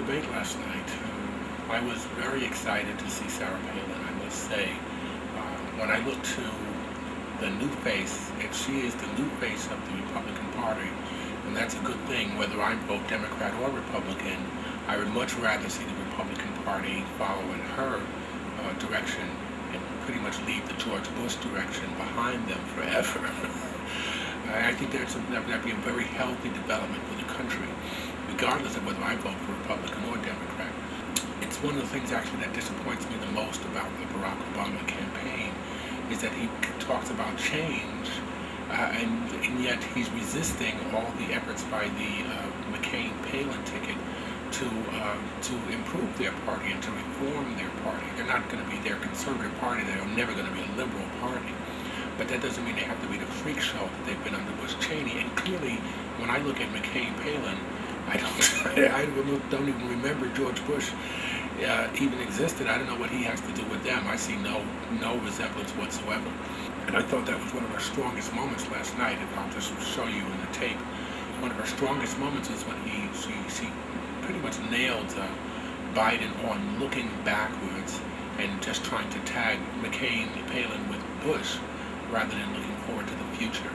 debate last night. I was very excited to see Sarah Palin, I must say. When I look to the new face, if she is the new face of the Republican Party, and that's a good thing, whether I vote Democrat or Republican, I would much rather see the Republican Party follow in her direction and pretty much leave the George Bush direction behind them forever. I think that would be a very healthy development for the country, regardless of whether I vote for Republican or Democrat. It's one of the things actually that disappoints me the most about the Barack Obama campaign is that he talks about change, and yet he's resisting all the efforts by the McCain-Palin ticket to improve their party and to reform their party. They're not going to be their conservative party. They're never going to be a liberal party. But that doesn't mean they have to be the freak show that they've been under Bush-Cheney. And clearly, when I look at McCain-Palin, I don't even remember George Bush even existed. I don't know what he has to do with them. I see no resemblance whatsoever. And I thought that was one of her strongest moments last night. If I'll just show you in the tape, one of her strongest moments is when she pretty much nailed Biden on looking backwards and just trying to tag McCain-Palin with Bush rather than looking forward to the future.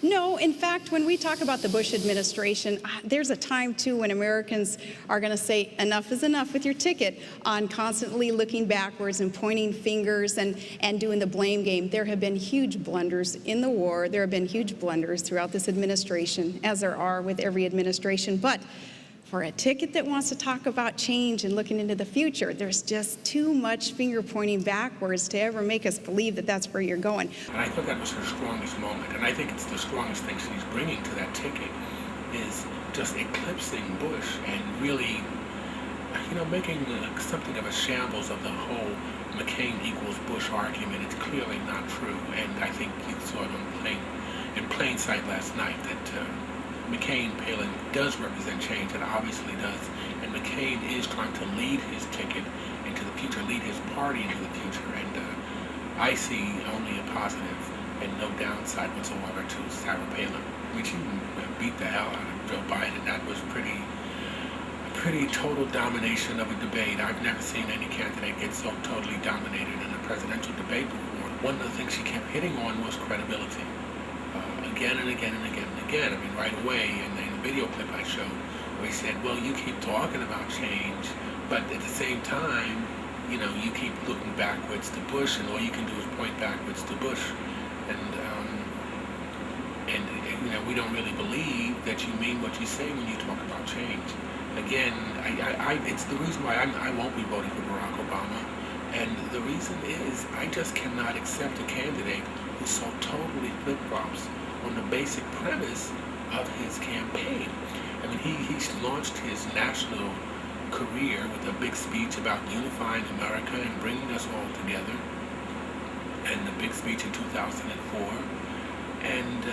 No, in fact, when we talk about the Bush administration, there's a time, too, when Americans are going to say enough is enough with your ticket on constantly looking backwards and pointing fingers and doing the blame game. There have been huge blunders in the war. There have been huge blunders throughout this administration, as there are with every administration. But for a ticket that wants to talk about change and looking into the future, there's just too much finger pointing backwards to ever make us believe that that's where you're going. And I thought that was her strongest moment, and I think it's the strongest thing she's bringing to that ticket is just eclipsing Bush and really, making something of a shambles of the whole McCain equals Bush argument. It's clearly not true, and I think you saw it in plain sight last night that McCain-Palin does represent change, and obviously does, and McCain is trying to lead his ticket into the future, lead his party into the future, and I see only a positive and no downside whatsoever to Sarah Palin. I mean, she beat the hell out of Joe Biden. That was pretty total domination of a debate. I've never seen any candidate get so totally dominated in a presidential debate before. One of the things she kept hitting on was credibility. Again and again and again and again. I mean, right away in the video clip I showed, where he said, well, you keep talking about change, but at the same time, you keep looking backwards to Bush, and all you can do is point backwards to Bush. And we don't really believe that you mean what you say when you talk about change. Again, it's the reason why I won't be voting for Barack Obama. And the reason is I just cannot accept a candidate who so totally flip-flops on the basic premise of his campaign. I mean, he launched his national career with a big speech about unifying America and bringing us all together, and the big speech in 2004. And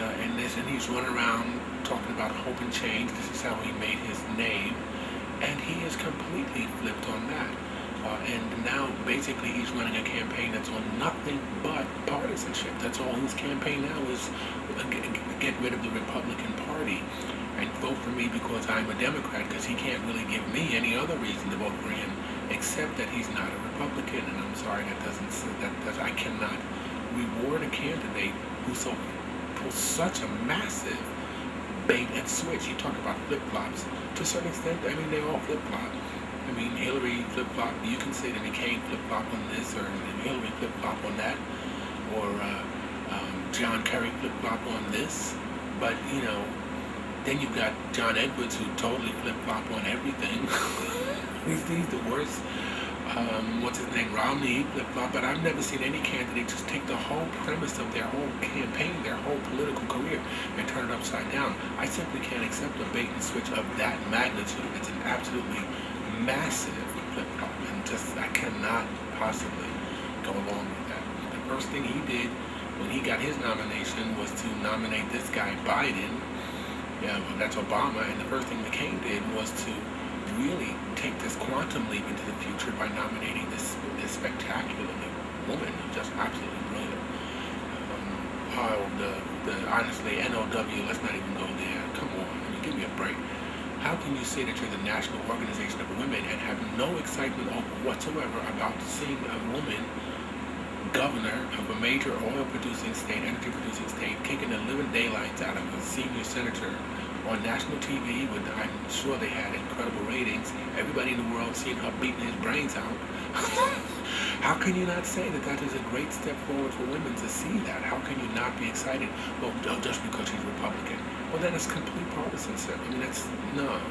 he's running around talking about hope and change. This is how he made his name, and he has completely flipped on that. And now, basically, he's running a campaign that's on nothing but partisanship. That's all his campaign now is, get rid of the Republican Party and vote for me because I'm a Democrat, because he can't really give me any other reason to vote for him except that he's not a Republican. And I'm sorry, I cannot reward a candidate who pulls such a massive bait and switch. You talk about flip-flops. To a certain extent, I mean, they all flip-flop. I mean, Hillary flip-flop, you can say that McCain flip-flop on this, or Hillary flip-flop on that, or John Kerry flip-flop on this. But, then you've got John Edwards, who totally flip-flop on everything. he's the worst. What's his name? Romney flip-flop. But I've never seen any candidate just take the whole premise of their whole campaign, their whole political career, and turn it upside down. I simply can't accept a bait and switch of that magnitude. It's an absolutely massive flip-flop, and I cannot possibly go along with that. The first thing he did when he got his nomination was to nominate this guy Biden. Yeah, well, that's Obama. And the first thing McCain did was to really take this quantum leap into the future by nominating this spectacular woman who's just absolutely brilliant. Honestly, NOW, let's not even go there. Come on, give me a break. How can you say that you're the National Organization of Women women and have no excitement whatsoever about seeing a woman governor of a major oil producing state, energy producing state, kicking the living daylights out of a senior senator on national TV with, I'm sure they had incredible ratings, everybody in the world seeing her beating his brains out. How can you not say that that is a great step forward for women to see that? How can you not be excited? Well, just because she's Republican. Well, then it's complete partisanship. I mean, that's, no.